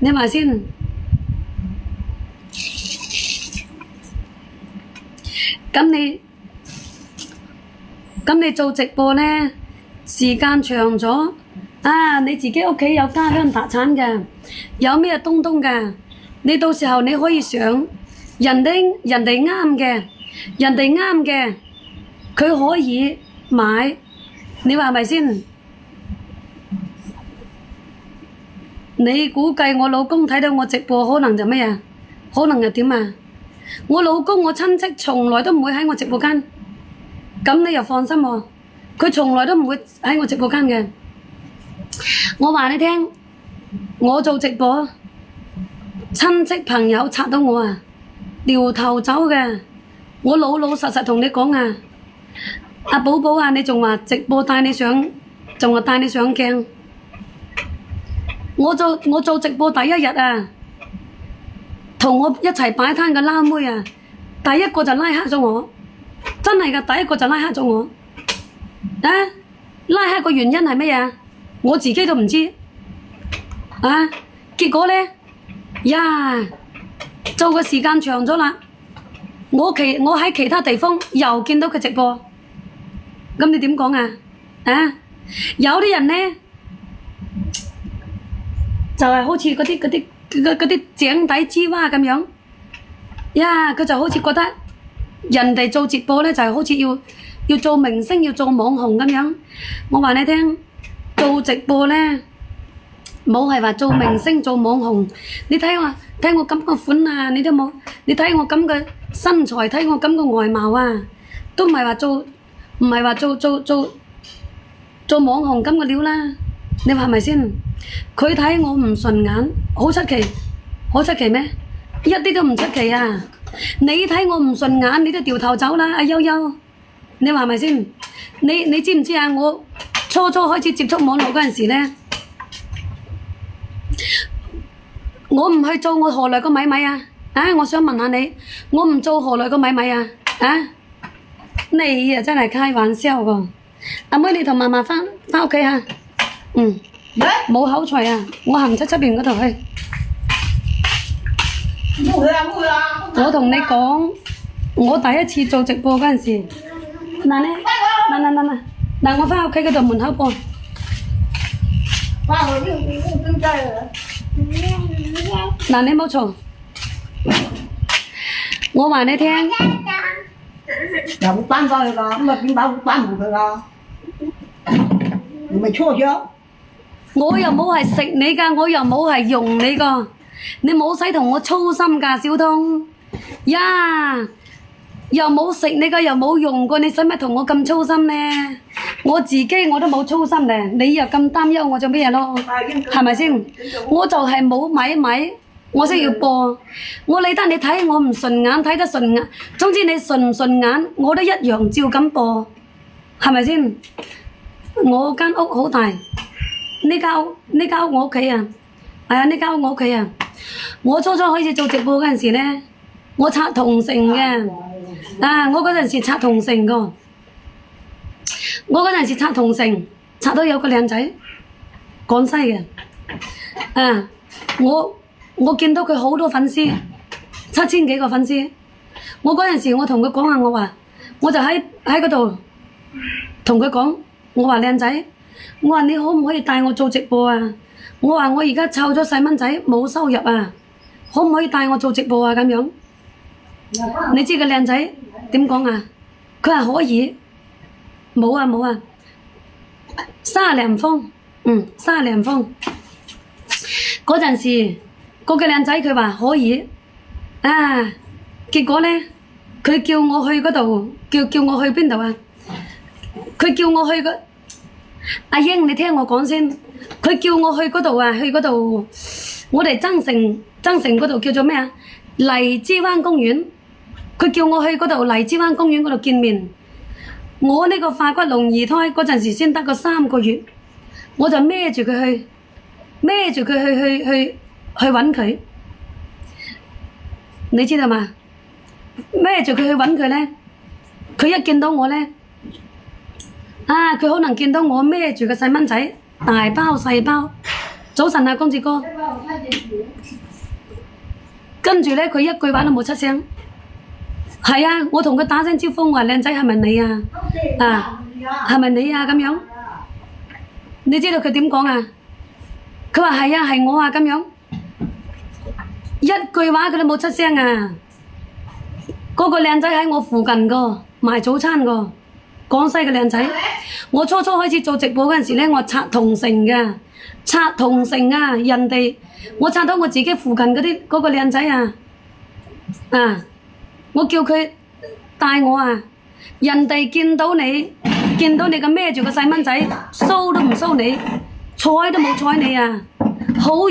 你話先。咁你做直播呢，時間長咗啊！你自己屋企有家鄉特產嘅，有咩東東嘅，你到時候你可以上人哋啱嘅，佢可以買，你話係咪先？你估計我老公睇到我直播可能就咩啊？可能就點啊？我老公我親戚從來都唔會喺我直播間，咁你又放心喎，佢從來都唔會喺我直播間嘅。我話你聽，我做直播，親戚朋友拆到我啊，掉頭走嘅。我老老實實同你講啊，阿寶寶啊，你仲話直播帶你上，仲話帶你上鏡。我做直播第一日啊，同我一齊擺攤嘅撈妹啊，第一個就拉黑咗我，真係㗎，第一個就拉黑咗我。啊，拉黑個原因係乜嘢？我自己都唔知。啊，結果呢，呀，做嘅時間長咗啦，我喺其他地方又見到佢直播，咁你點講啊？啊，有啲人呢，就係好似嗰啲井底之蛙咁樣，呀，佢就好似覺得人哋做直播呢，就係好似要做明星，要做網紅咁樣。我話你聽，做直播呢，冇係話做明星做網紅。你睇我咁個款啊，你都冇。你睇我咁嘅身材，睇我咁嘅外貌啊，都唔係話做，唔係話做網紅咁嘅料啦。你話係咪先？佢睇我唔順眼，好出奇，好出奇咩？一啲都唔出奇啊！你睇我唔順眼，你都掉頭走啦，阿悠悠。你話係咪先？你知唔知啊？我初開始接觸網絡嗰陣時呢，我唔去做，我何來個米米啊？啊！我想問下你，我唔做何來個米米啊？啊！你啊真係開玩笑喎！阿妹，你同嫲嫲返屋企嚇。嗯。冇口才啊！我行出邊嗰度去。冇去啊！我同你講，我第一次做直播嗰陣時，嗱，我返屋企嗰度門口播。嗱，你冇嘈。我話你聽。又會搬返去㗎，咁啊點解會搬唔去㗎？你咪錯咗。我又冇係食你㗎，我又冇係用你㗎，你冇使同我操心㗎，小東呀，又冇食你㗎，又冇用過，你使乜同我咁操心呢？我自己我都冇操心咧，你又咁擔憂我做咩咯？係咪先？我就係冇米，我先要播。我理得你睇我唔順眼，睇得順眼，總之你順唔順眼，我都一樣照咁播，係咪先？我間屋好大。呢間屋我屋企啊，係啊，呢間屋我屋企啊。我初開始做直播嗰陣時呢，我拆同城嘅，啊，我嗰陣時拆同城㗎，我嗰陣時拆同城，拆到有個靚仔，廣西嘅，啊，我見到佢好多粉絲，7000幾個粉絲。我嗰陣時我同佢講下，我話我就喺嗰度同佢講，我話靚仔。我話你可唔可以帶我做直播啊？我話我而家湊咗細蚊仔冇收入啊，可唔可以帶我做直播啊？咁樣，你知個靚仔點講啊？佢話可以，冇啊，30零封，30零封。嗰陣時，嗰個靚仔佢話可以，啊，結果呢，佢叫我去嗰度，叫我去邊度啊？佢叫我去阿英，你聽我講先。佢叫我去嗰度啊，去嗰度，我哋增城嗰度叫做咩啊？荔枝灣公園。佢叫我去嗰度荔枝灣公園嗰度見面。我呢個化骨龍二胎嗰陣時先得個3個月，我就孭住佢去揾佢。你知道嘛？孭住佢去揾佢呢，佢一見到我呢。啊！佢可能見到我孭住個細蚊仔，大包細包，早晨啊，公子哥。跟住咧，佢一句話都冇出聲。係啊，我同佢打聲招呼，我話靚仔係咪你啊？啊，係咪你啊？咁樣，你知道佢點講啊？佢話係啊，係我啊咁樣，一句話佢都冇出聲啊！嗰個靚仔喺我附近個賣早餐個廣西嘅靚仔。我初初開始做直播嗰陣時咧，我刷同城嘅，刷同城啊！人哋我刷到我自己附近嗰個靚仔啊！啊！我叫佢帶我啊！人哋見到你咁孭住個細蚊仔，騷都唔騷你，睬都冇睬你啊！好